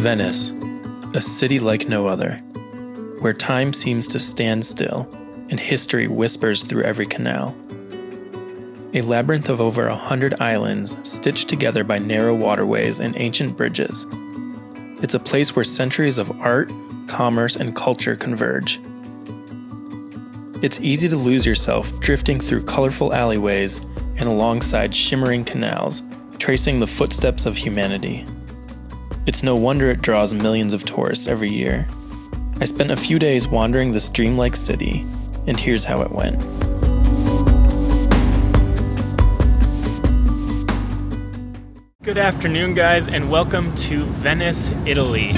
Venice, a city like no other, where time seems to stand still and history whispers through every canal. A labyrinth of over 100 islands stitched together by narrow waterways and ancient bridges. It's a place where centuries of art, commerce, and culture converge. It's easy to lose yourself drifting through colorful alleyways and alongside shimmering canals, tracing the footsteps of humanity. It's no wonder it draws millions of tourists every year. I spent a few days wandering this dreamlike city, and here's how it went. Good afternoon, guys, and welcome to Venice, Italy.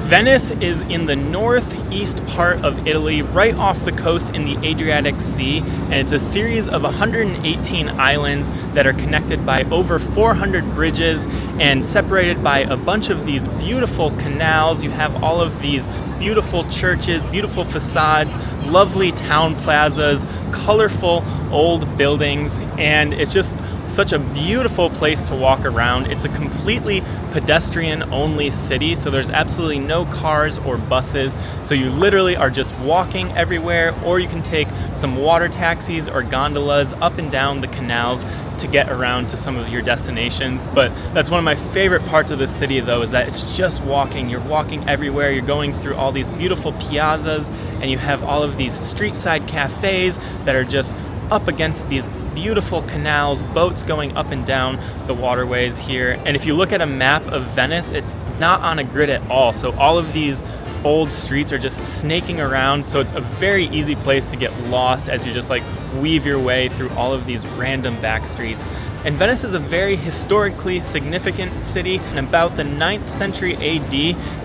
Venice is in the northeast part of Italy, right off the coast in the Adriatic Sea, and it's a series of 118 islands that are connected by over 400 bridges and separated by a bunch of these beautiful canals. You have all of these beautiful churches, beautiful facades, lovely town plazas, colorful old buildings, and it's just such a beautiful place to walk around. It's a completely pedestrian-only city, so there's absolutely no cars or buses, so you literally are just walking everywhere, or you can take some water taxis or gondolas up and down the canals to get around to some of your destinations. But that's one of my favorite parts of the city, though, is that it's just walking. You're walking everywhere. You're going through all these beautiful piazzas, and you have all of these street side cafes that are just up against these beautiful canals, boats going up and down the waterways here. And if you look at a map of Venice, it's not on a grid at all. So all of these old streets are just snaking around. So it's a very easy place to get lost as you just like weave your way through all of these random back streets. And Venice is a very historically significant city. In about the 9th century AD,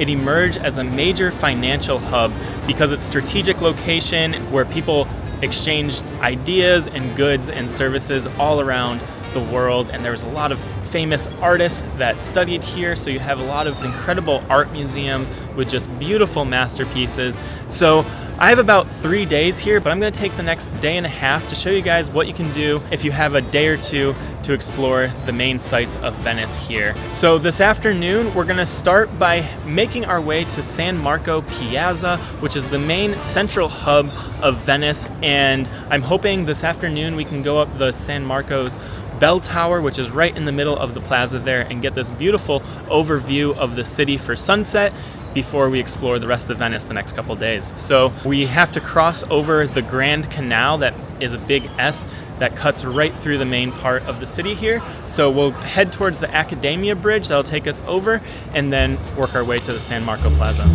it emerged as a major financial hub because its strategic location where people exchanged ideas and goods and services all around the world. And there was a lot of famous artists that studied here, so you have a lot of incredible art museums with just beautiful masterpieces. So I have about 3 days here, but I'm going to take the next day and a half to show you guys what you can do if you have a day or two to explore the main sites of Venice here. So this afternoon, we're going to start by making our way to San Marco Piazza, which is the main central hub of Venice. And I'm hoping this afternoon we can go up the San Marco's bell tower, which is right in the middle of the plaza there, and get this beautiful overview of the city for sunset before we explore the rest of Venice the next couple days. So we have to cross over the Grand Canal, that is a big S that cuts right through the main part of the city here. So we'll head towards the Accademia Bridge that'll take us over, and then work our way to the San Marco Plaza.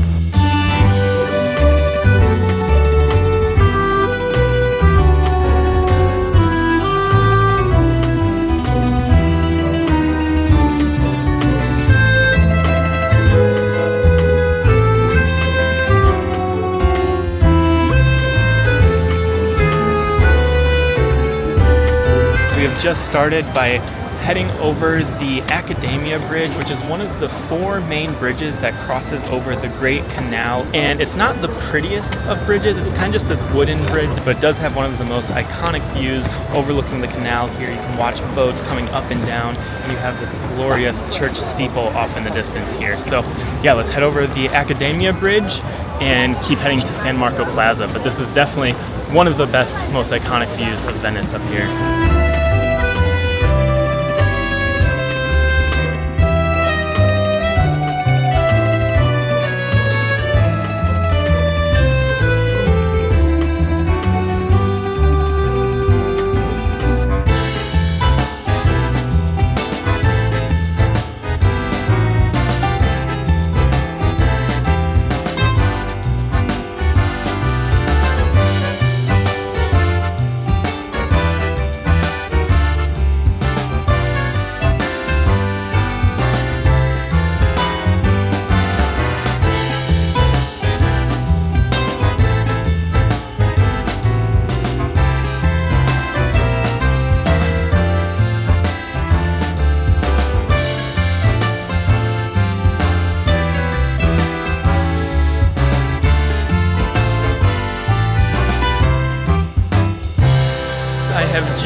Just started by heading over the Accademia Bridge, which is one of the 4 main bridges that crosses over the Great Canal. And it's not the prettiest of bridges, it's kind of just this wooden bridge, but it does have one of the most iconic views overlooking the canal here. You can watch boats coming up and down, and you have this glorious church steeple off in the distance here. So yeah, let's head over the Accademia Bridge and keep heading to San Marco Plaza. But this is definitely one of the best, most iconic views of Venice up here.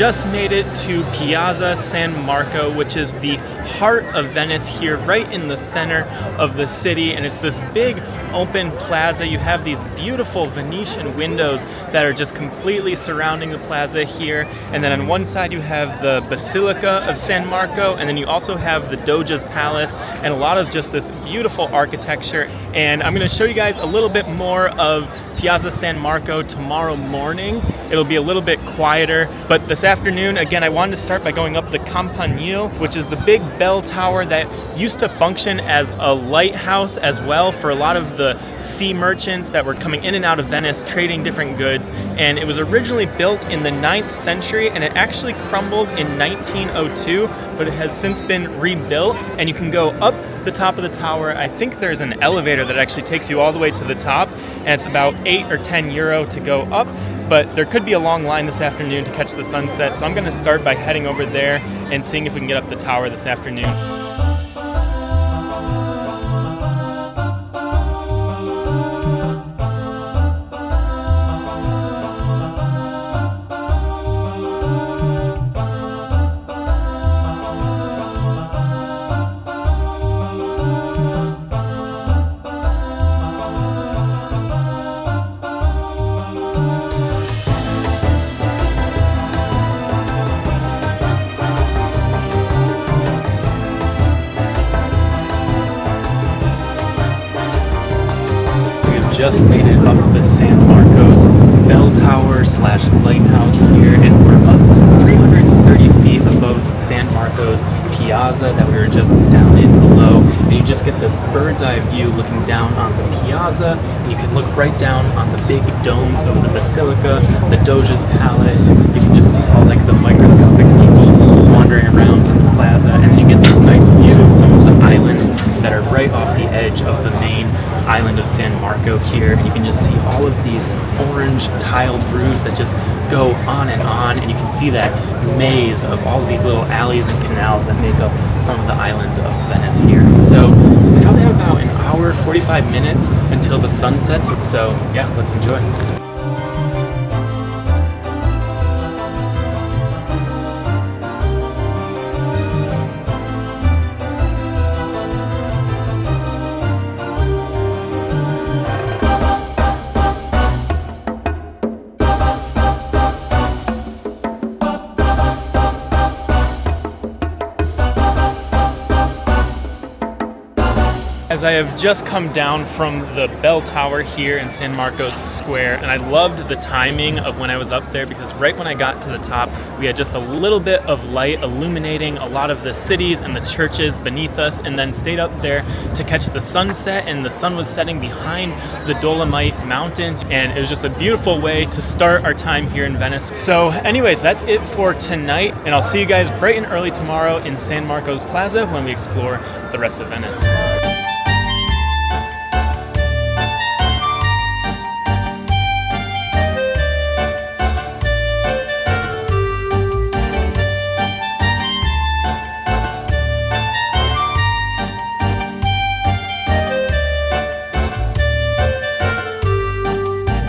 just made it to Piazza San Marco, which is the heart of Venice here, right in the center of the city, and it's this big open plaza. You have these beautiful Venetian windows that are just completely surrounding the plaza here, and then on one side you have the Basilica of San Marco, and then you also have the Doge's Palace, and a lot of just this beautiful architecture. And I'm going to show you guys a little bit more of Piazza San Marco tomorrow morning. It'll be a little bit quieter, but this afternoon, again, I wanted to start by going up the Campanile, which is the big bell tower that used to function as a lighthouse as well for a lot of the sea merchants that were coming in and out of Venice trading different goods. And it was originally built in the 9th century, and it actually crumbled in 1902, but it has since been rebuilt, and you can go up the top of the tower. I think there's an elevator that actually takes you all the way to the top, and it's about 8 or 10 euro to go up, but there could be a long line this afternoon to catch the sunset, so I'm going to start by heading over there and seeing if we can get up the tower this afternoon. Just made it up the San Marco's bell tower slash lighthouse here, and we're up 330 feet above San Marco's piazza that we were just down in below, and you just get this bird's eye view looking down on the piazza, and you can look right down on the big domes of the Basilica, the Doge's Palace. You can just see all like the microscopic people wandering around in the plaza, and then you get this nice view of some of the islands that are right off the edge of the main island of San Marco here, and you can just see all of these orange tiled roofs that just go on, and you can see that maze of all of these little alleys and canals that make up some of the islands of Venice here. So we probably have about an hour, 45 minutes until the sun sets, so yeah, let's enjoy. As I have just come down from the bell tower here in San Marcos Square, and I loved the timing of when I was up there, because right when I got to the top, we had just a little bit of light illuminating a lot of the cities and the churches beneath us, and then stayed up there to catch the sunset, and the sun was setting behind the Dolomite Mountains, and it was just a beautiful way to start our time here in Venice. So anyways, that's it for tonight, and I'll see you guys bright and early tomorrow in San Marcos Plaza when we explore the rest of Venice.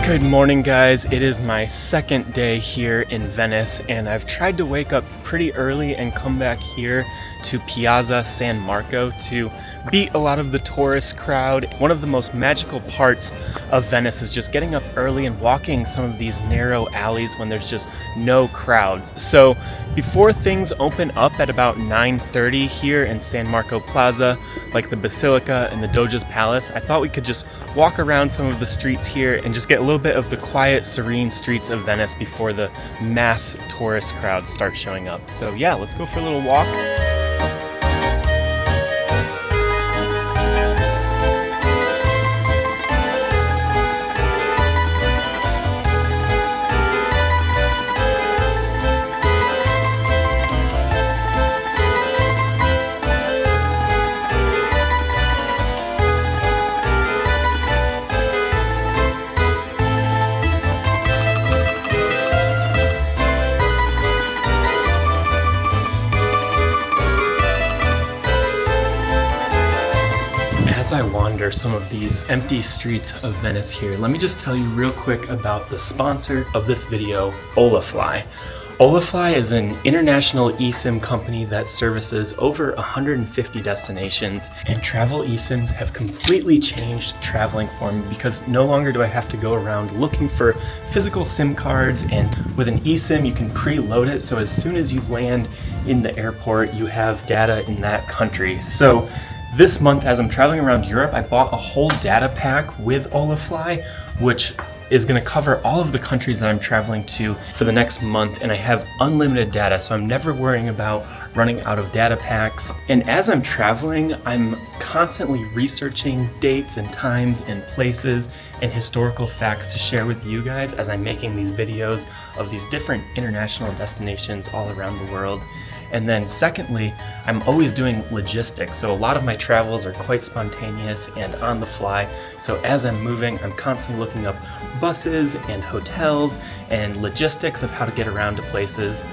Good morning, guys. It is my second day here in Venice, and I've tried to wake up pretty early and come back here to Piazza San Marco to beat a lot of the tourist crowd. One of the most magical parts of Venice is just getting up early and walking some of these narrow alleys when there's just no crowds. So before things open up at about 9:30 here in San Marco Plaza, like the Basilica and the Doge's Palace, I thought we could just walk around some of the streets here and just get a little bit of the quiet, serene streets of Venice before the mass tourist crowds start showing up. So yeah, let's go for a little walk. As I wander some of these empty streets of Venice here, let me just tell you real quick about the sponsor of this video, Olaf. Olaf is an international eSIM company that services over 150 destinations, and travel eSIMs have completely changed traveling for me because no longer do I have to go around looking for physical SIM cards, and with an eSIM you can preload it, so as soon as you land in the airport you have data in that country. So this month, as I'm traveling around Europe, I bought a whole data pack with Olaf, which is going to cover all of the countries that I'm traveling to for the next month, and I have unlimited data, so I'm never worrying about running out of data packs. And as I'm traveling, I'm constantly researching dates and times and places and historical facts to share with you guys as I'm making these videos of these different international destinations all around the world. And then secondly, I'm always doing logistics. So a lot of my travels are quite spontaneous and on the fly. So as I'm moving, I'm constantly looking up buses and hotels and logistics of how to get around to places.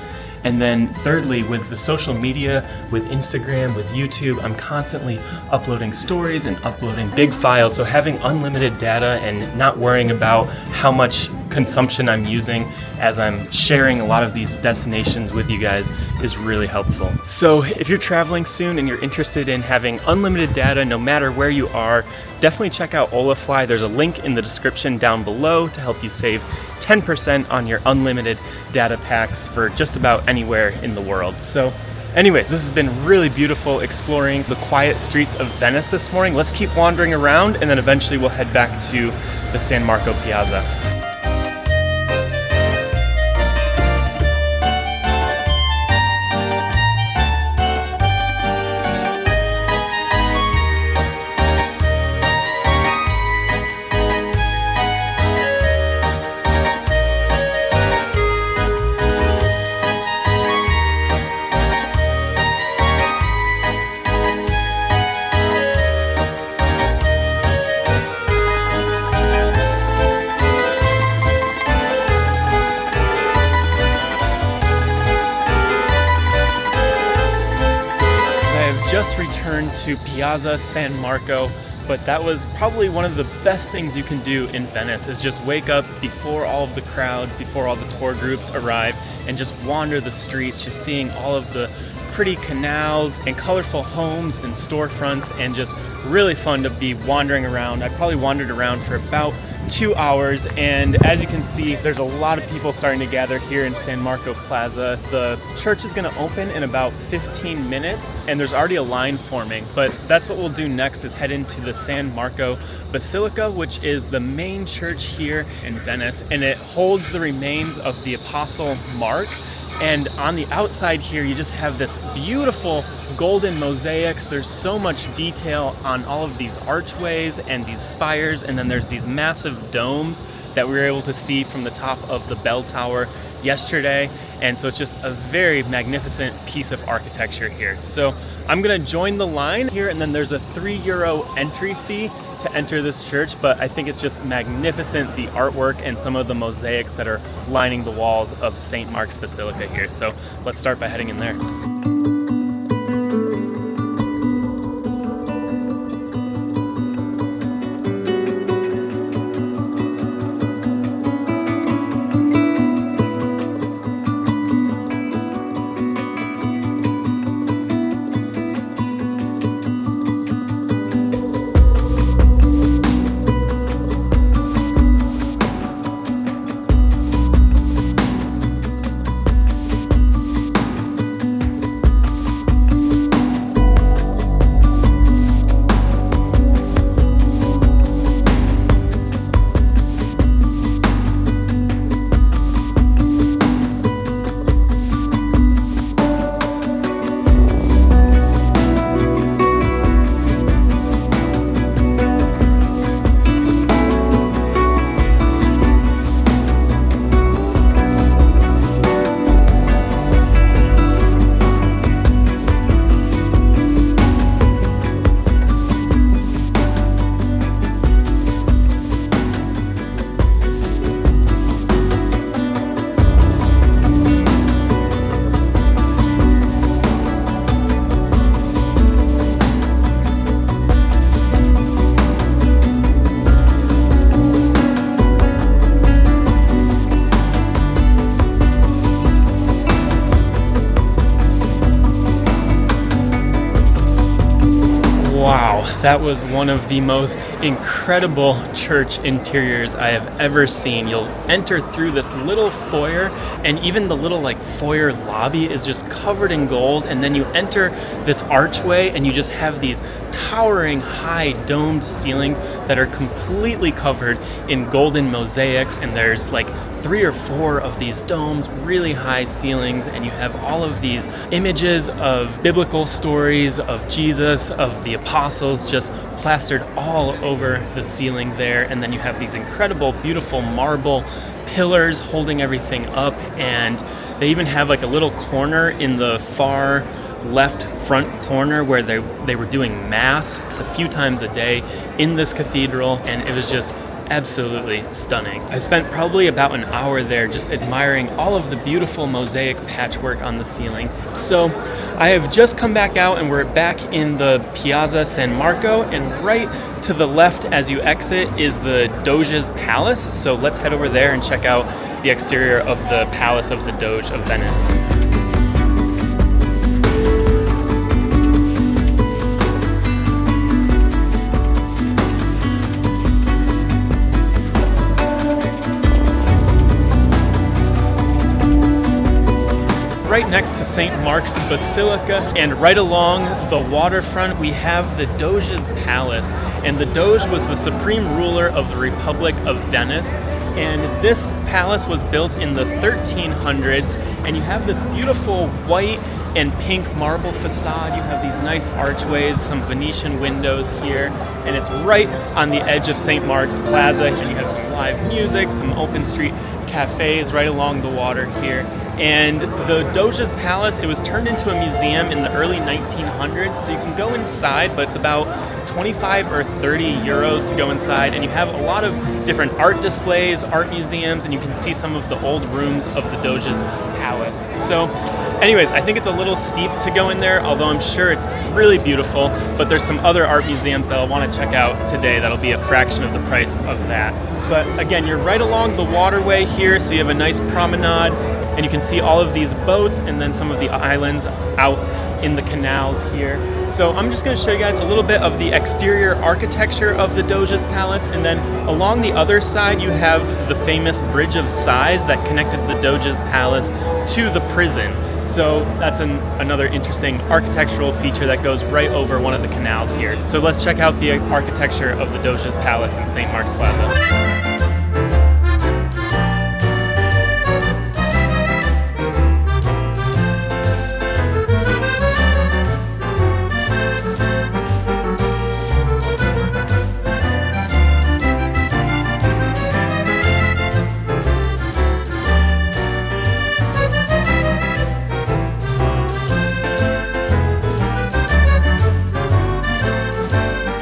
And then thirdly, with the social media, with Instagram, with YouTube, I'm constantly uploading stories and uploading big files. So having unlimited data and not worrying about how much consumption I'm using as I'm sharing a lot of these destinations with you guys is really helpful. So if you're traveling soon and you're interested in having unlimited data no matter where you are, definitely check out Olaf. There's a link in the description down below to help you save 10% on your unlimited data packs for just about anywhere in the world. So anyways, this has been really beautiful exploring the quiet streets of Venice this morning. Let's keep wandering around and then eventually we'll head back to the San Marco Piazza. Just returned to Piazza San Marco, but that was probably one of the best things you can do in Venice, is just wake up before all of the crowds, before all the tour groups arrive, and just wander the streets, just seeing all of the pretty canals and colorful homes and storefronts, and just really fun to be wandering around. I probably wandered around for about 2 hours, and as you can see, there's a lot of people starting to gather here in San Marco Plaza. The church is going to open in about 15 minutes, and there's already a line forming, but that's what we'll do next, is head into the San Marco Basilica, which is the main church here in Venice, and it holds the remains of the Apostle Mark. And on the outside here, you just have this beautiful golden mosaics. There's so much detail on all of these archways and these spires, and then there's these massive domes that we were able to see from the top of the bell tower yesterday. And so it's just a very magnificent piece of architecture here. So I'm gonna join the line here, and then there's a €3 entry fee to enter this church, but I think it's just magnificent, the artwork and some of the mosaics that are lining the walls of St. Marks Basilica here. So let's start by heading in there. That was one of the most incredible church interiors I have ever seen. You'll enter through this little foyer, and even the little like foyer lobby is just covered in gold, and then you enter this archway and you just have these towering high domed ceilings that are completely covered in golden mosaics, and there's like 3 or 4 of these domes, really high ceilings, and you have all of these images of biblical stories of Jesus, of the apostles, just plastered all over the ceiling there. And then you have these incredible, beautiful marble pillars holding everything up, and they even have like a little corner in the far left front corner where they were doing mass a few times a day in this cathedral, and it was just absolutely stunning. I spent probably about an hour there just admiring all of the beautiful mosaic patchwork on the ceiling. So I have just come back out and we're back in the Piazza San Marco, and right to the left as you exit is the Doge's palace. So let's head over there and check out the exterior of the palace of the Doge of Venice. Right next to St. Marks Basilica, and right along the waterfront we have the Doge's palace. And the Doge was the supreme ruler of the Republic of Venice, and this palace was built in the 1300s, and you have this beautiful white and pink marble facade. You have these nice archways, some Venetian windows here, and it's right on the edge of St. Mark's Plaza, and you have some live music, some open street cafes right along the water here. And the Doge's palace, it was turned into a museum in the early 1900s, so you can go inside, but it's about 25 or 30 euros to go inside, and you have a lot of different art displays, art museums, and you can see some of the old rooms of the Doge's palace. So anyways, I think it's a little steep to go in there, although I'm sure it's really beautiful, but there's some other art museums that I'll want to check out today that'll be a fraction of the price of that. But again, you're right along the waterway here, so you have a nice promenade, and you can see all of these boats and then some of the islands out in the canals here. So I'm just going to show you guys a little bit of the exterior architecture of the Doge's palace, and then along the other side you have the famous Bridge of Sighs that connected the Doge's palace to the prison. So that's another interesting architectural feature that goes right over one of the canals here. So let's check out the architecture of the Doge's palace in St. Mark's Plaza.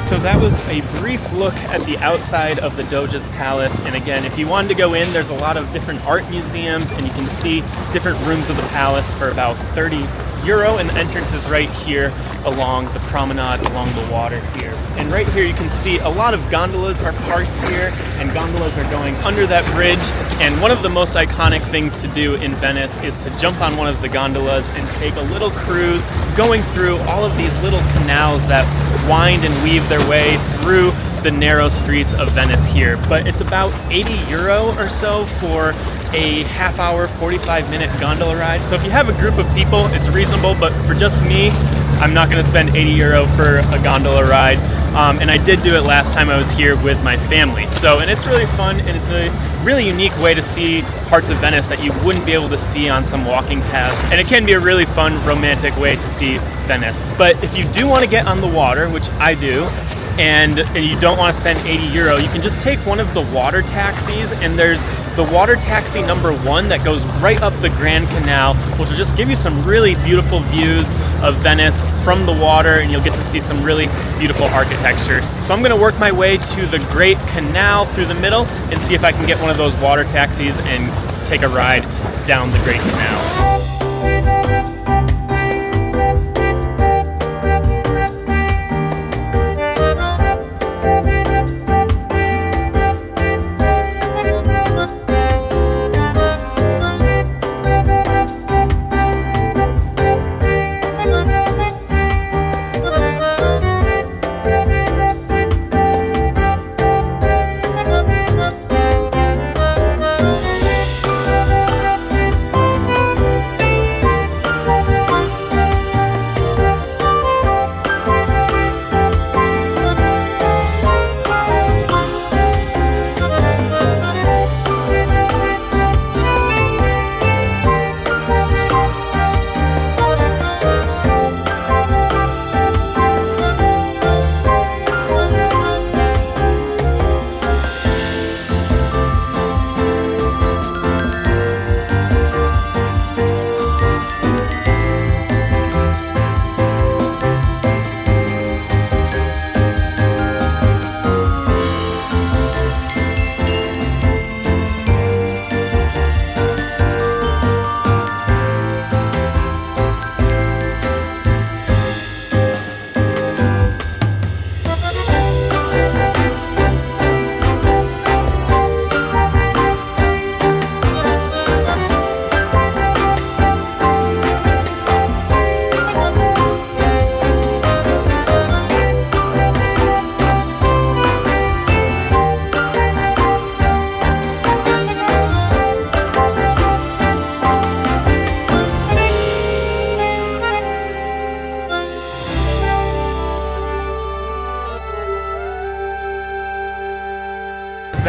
So that was a brief look at the outside of the Doge's palace, and again, if you wanted to go in, there's a lot of different art museums, and you can see different rooms of the palace for about 30 euro, and the entrance is right here along the promenade along the water here. And right here you can see a lot of gondolas are parked here, and gondolas are going under that bridge. And one of the most iconic things to do in Venice is to jump on one of the gondolas and take a little cruise going through all of these little canals that wind and weave their way through the narrow streets of Venice here. But it's about 80 euro or so for a half-hour, 45-minute gondola ride. So if you have a group of people, it's reasonable, but for just me, I'm not going to spend 80 euro for a gondola ride. And I did do it last time I was here with my family. And it's really fun, and it's a really unique way to see parts of Venice that you wouldn't be able to see on some walking paths. And it can be a really fun, romantic way to see Venice. But if you do want to get on the water, which I do, and you don't want to spend 80 euro, you can just take one of the water taxis, and there's the water taxi number 1 that goes right up the Grand Canal, which will just give you some really beautiful views of Venice from the water, and you'll get to see some really beautiful architecture. So I'm going to work my way to the Great Canal through the middle and see if I can get one of those water taxis and take a ride down the Great Canal.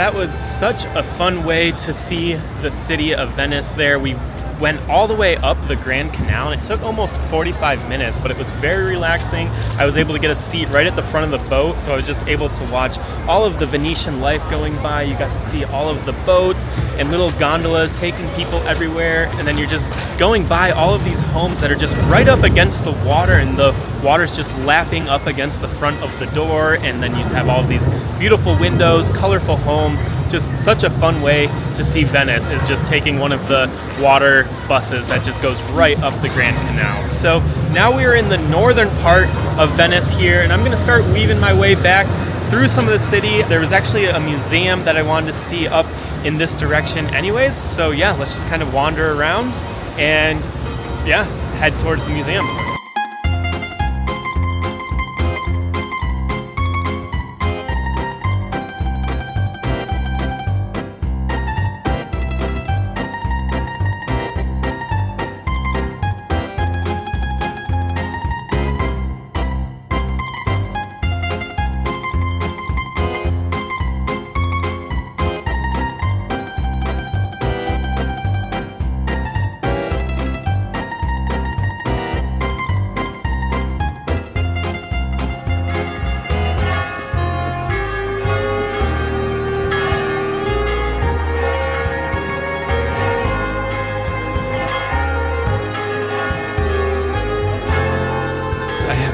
that was such a fun way to see the city of Venice there. We went all the way up the Grand Canal, and it took almost 45 minutes, but it was very relaxing. I was able to get a seat right at the front of the boat, so I was just able to watch all of the Venetian life going by. You got to see all of the boats and little gondolas taking people everywhere, and then you're just going by all of these homes that are just right up against the water, and the water's just lapping up against the front of the door, and then you have all of these beautiful windows, colorful homes. Just such a fun way to see Venice is just taking one of the water buses that just goes right up the Grand Canal. So now we are in the northern part of Venice here, and I'm going to start weaving my way back through some of the city. There was actually a museum that I wanted to see up in this direction anyways. So yeah, let's just kind of wander around and yeah, head towards the museum.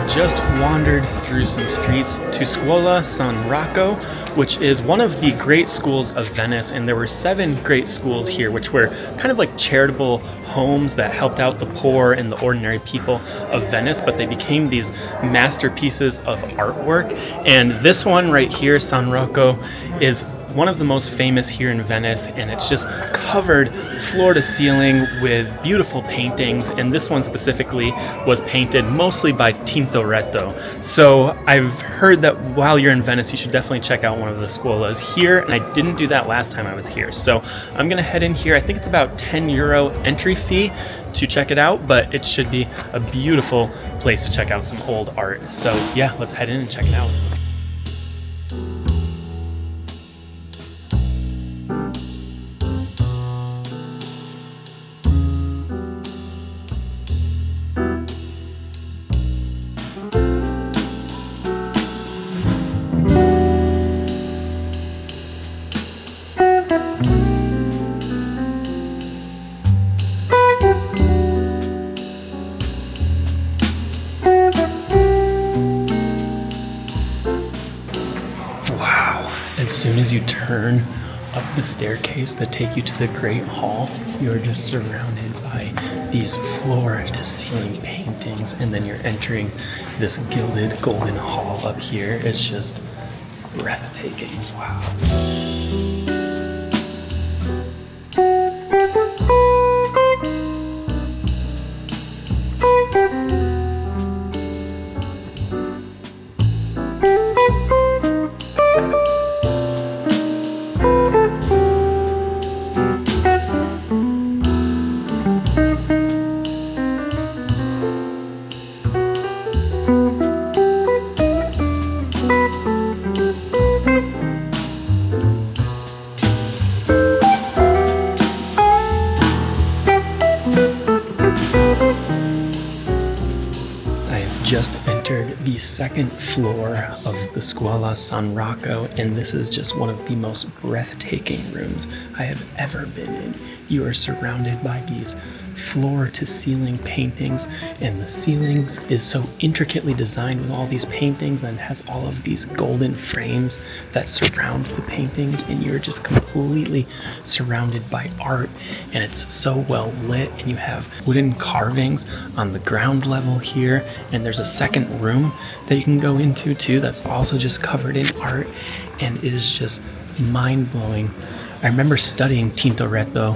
Just wandered through some streets to Scala San Rocco, which is one of the great schools of Venice, and there were 7 great schools here, which were kind of like charitable homes that helped out the poor and the ordinary people of Venice, but they became these masterpieces of artwork. And this one right here, San Rocco, is one of the most famous here in Venice, and it's just covered floor to ceiling with beautiful paintings, and this one specifically was painted mostly by Tintoretto. So I've heard that while you're in Venice, you should definitely check out one of the scuolas here, and I didn't do that last time I was here. So I'm gonna head in here. I think it's about €10 entry fee to check it out, but it should be a beautiful place to check out some old art. So yeah, let's head in and check it out. As soon as you turn up the staircase that take you to the Great Hall, you're just surrounded by these floor-to-ceiling paintings, and then you're entering this gilded golden hall up here. It's just breathtaking. Wow. Just entered the second floor of the Scala San Rocco, and this is just one of the most breathtaking rooms I have ever been in. You are surrounded by these floor-to-ceiling paintings, and the ceilings is so intricately designed with all these paintings and has all of these golden frames that surround the paintings, and you're just completely surrounded by art, and it's so well lit, and you have wooden carvings on the ground level here, and there's a second room that you can go into too that's also just covered in art, and it is just mind-blowing. I remember studying Tintoretto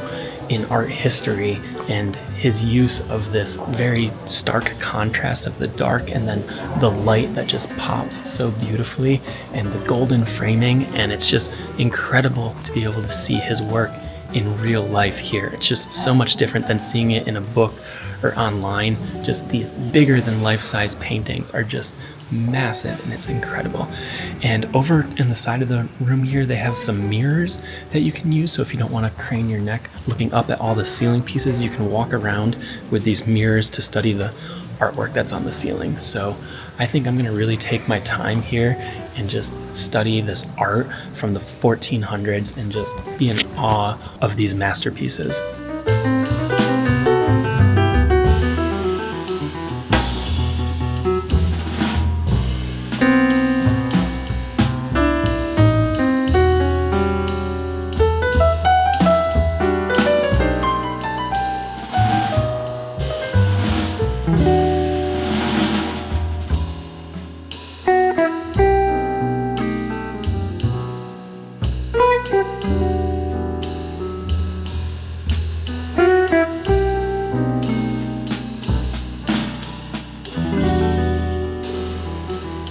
in art history and his use of this very stark contrast of the dark and then the light that just pops so beautifully and the golden framing, and it's just incredible to be able to see his work in real life here. It's just so much different than seeing it in a book or online. Just these bigger than life-size paintings are just massive and it's incredible. And over in the side of the room here, they have some mirrors that you can use. So if you don't want to crane your neck looking up at all the ceiling pieces, you can walk around with these mirrors to study the artwork that's on the ceiling. So I think I'm gonna really take my time here and just study this art from the 1400s and just be in awe of these masterpieces.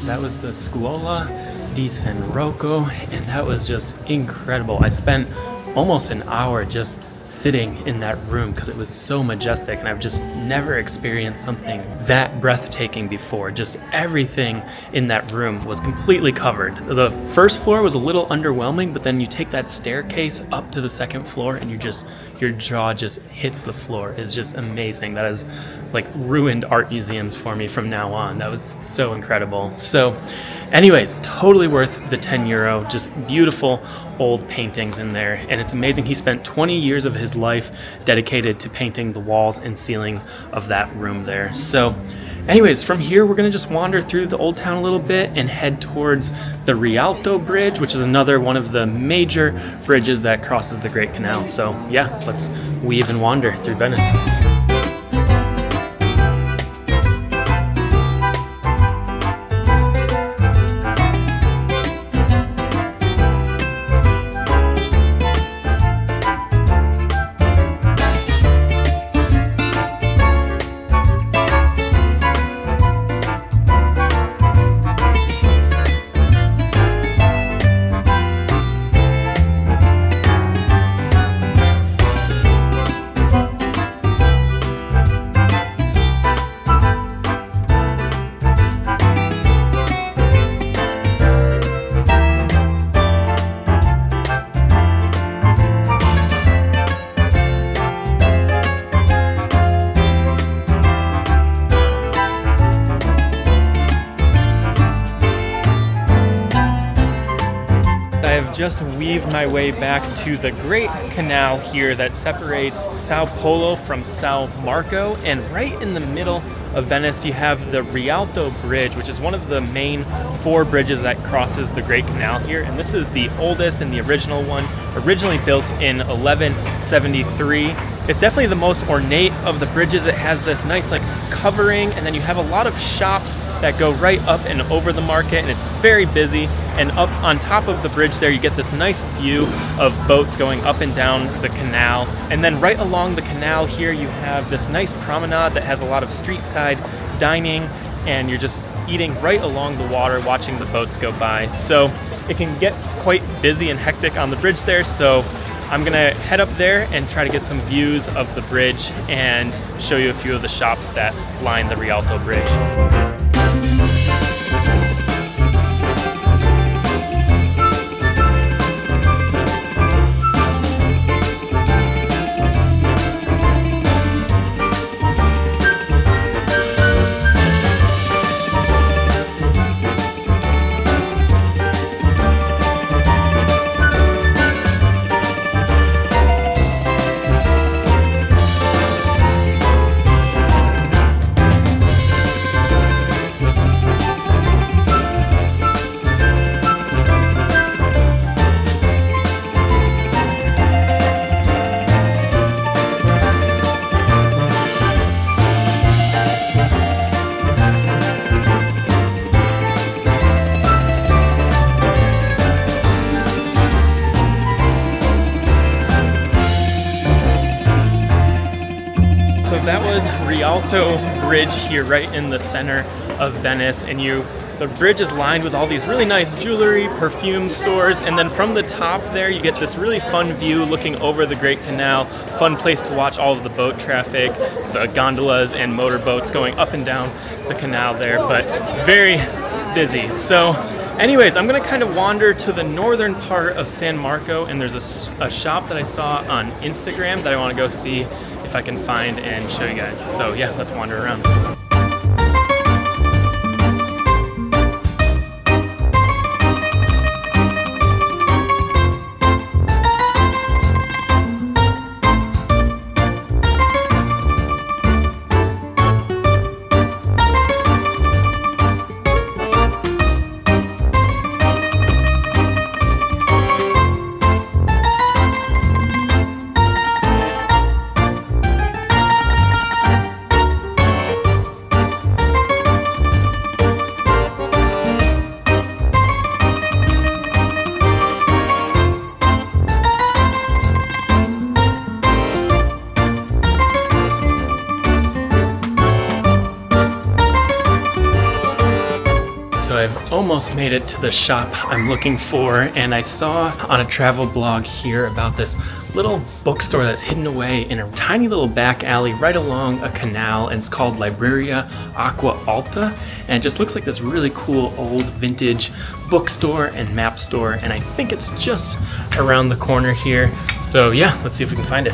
That was the Scala San Rocco, and that was just incredible. I spent almost an hour just sitting in that room because it was so majestic, and I've just never experienced something that breathtaking before. Just everything in that room was completely covered. The first floor was a little underwhelming, but then you take that staircase up to the second floor and your jaw just hits the floor. It's just amazing. That is like ruined art museums for me from now on. That was so incredible. So anyways, totally worth the 10 euro. Just beautiful old paintings in there. And it's amazing. He spent 20 years of his life dedicated to painting the walls and ceiling of that room there. So anyways, from here, we're gonna just wander through the old town a little bit and head towards the Rialto Bridge, which is another one of the major bridges that crosses the Great Canal. So yeah, let's weave and wander through Venice. Just weaved my way back to the Great Canal here that separates Sao Paulo from San Marco, and right in the middle of Venice you have the Rialto Bridge, which is one of the main 4 bridges that crosses the Great Canal here, and this is the oldest and the original one, originally built in 1173. It's definitely the most ornate of the bridges. It has this nice like covering, and then you have a lot of shops that go right up and over the market, and it's very busy. And up on top of the bridge there, you get this nice view of boats going up and down the canal. And then right along the canal here, you have this nice promenade that has a lot of street side dining, and you're just eating right along the water, watching the boats go by. So it can get quite busy and hectic on the bridge there. So I'm gonna head up there and try to get some views of the bridge and show you a few of the shops that line the Rialto Bridge. That was Rialto Bridge here right in the center of Venice, and the bridge is lined with all these really nice jewelry, perfume stores, and then from the top there you get this really fun view looking over the Great Canal. Fun place to watch all of the boat traffic, the gondolas and motorboats going up and down the canal there, but very, busy. So anyways, I'm gonna kind of wander to the northern part of San Marco, and there's a shop that I saw on Instagram that I want to go see if I can find and show you guys. So yeah, let's wander around. So I've almost made it to the shop I'm looking for, and I saw on a travel blog here about this little bookstore that's hidden away in a tiny little back alley right along a canal, and it's called Libreria Acqua Alta, and it just looks like this really cool old vintage bookstore and map store, and I think it's just around the corner here. So yeah, let's see if we can find it.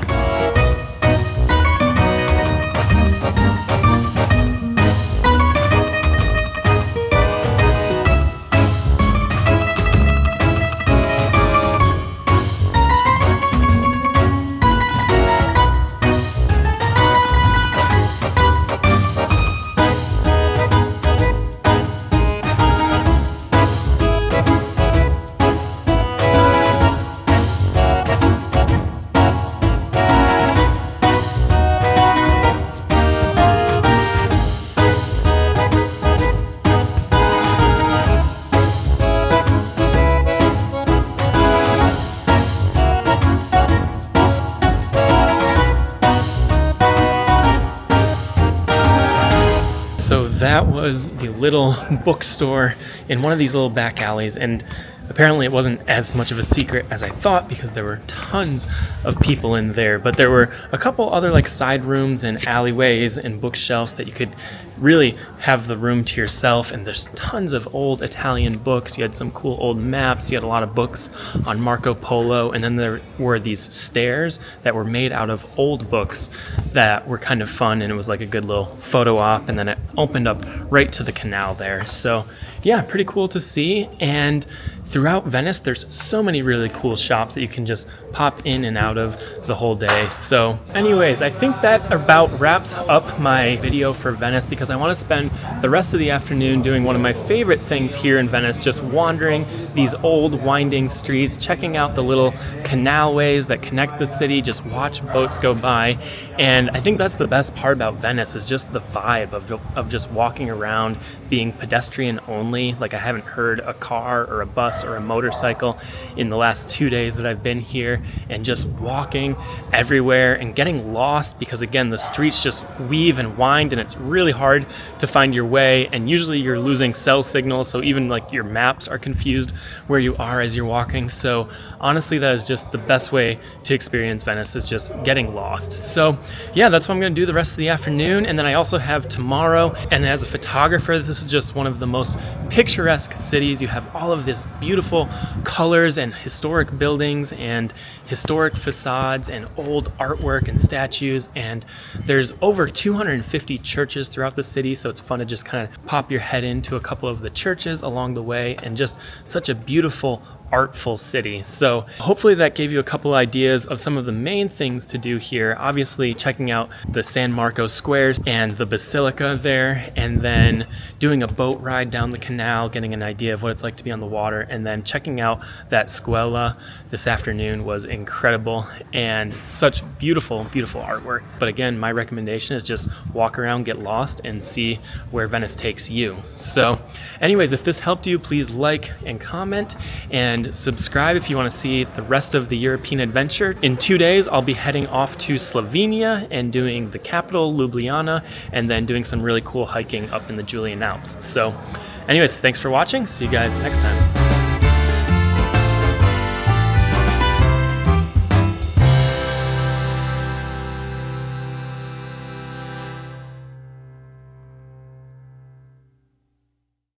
So that was the little bookstore in one of these little back alleys, and apparently it wasn't as much of a secret as I thought because there were tons of people in there, but there were a couple other like side rooms and alleyways and bookshelves that you could really have the room to yourself, and there's tons of old Italian books. You had some cool old maps, you had a lot of books on Marco Polo, and then there were these stairs that were made out of old books that were kind of fun, and it was like a good little photo op, and then it opened up right to the canal there. So yeah, pretty cool to see. And throughout Venice, there's so many really cool shops that you can just pop in and out of the whole day. So anyways, I think that about wraps up my video for Venice, because I want to spend the rest of the afternoon doing one of my favorite things here in Venice, just wandering these old winding streets, checking out the little canalways that connect the city, just watch boats go by. And I think that's the best part about Venice, is just the vibe of just walking around, being pedestrian only. Like, I haven't heard a car or a bus or a motorcycle in the last 2 days that I've been here, and just walking everywhere and getting lost, because again, the streets just weave and wind, and it's really hard to find your way, and usually you're losing cell signal, so even like your maps are confused where you are as you're walking. So honestly, that is just the best way to experience Venice, is just getting lost. So yeah, that's what I'm going to do the rest of the afternoon, and then I also have tomorrow. And as a photographer, this is just one of the most picturesque cities. You have all of this beautiful colors and historic buildings and historic facades and old artwork and statues, and there's over 250 churches throughout the city, so it's fun to just kind of pop your head into a couple of the churches along the way, and just such a beautiful, artful city. So hopefully that gave you a couple ideas of some of the main things to do here. Obviously checking out the San Marco squares and the Basilica there, and then doing a boat ride down the canal, getting an idea of what it's like to be on the water, and then checking out that Scala this afternoon was incredible, and such beautiful, beautiful artwork. But again, my recommendation is just walk around, get lost, and see where Venice takes you. So anyways, if this helped you, please like and comment, and subscribe if you want to see the rest of the European adventure. In 2 days, I'll be heading off to Slovenia and doing the capital, Ljubljana, and then doing some really cool hiking up in the Julian Alps. So anyways, thanks for watching. See you guys next time.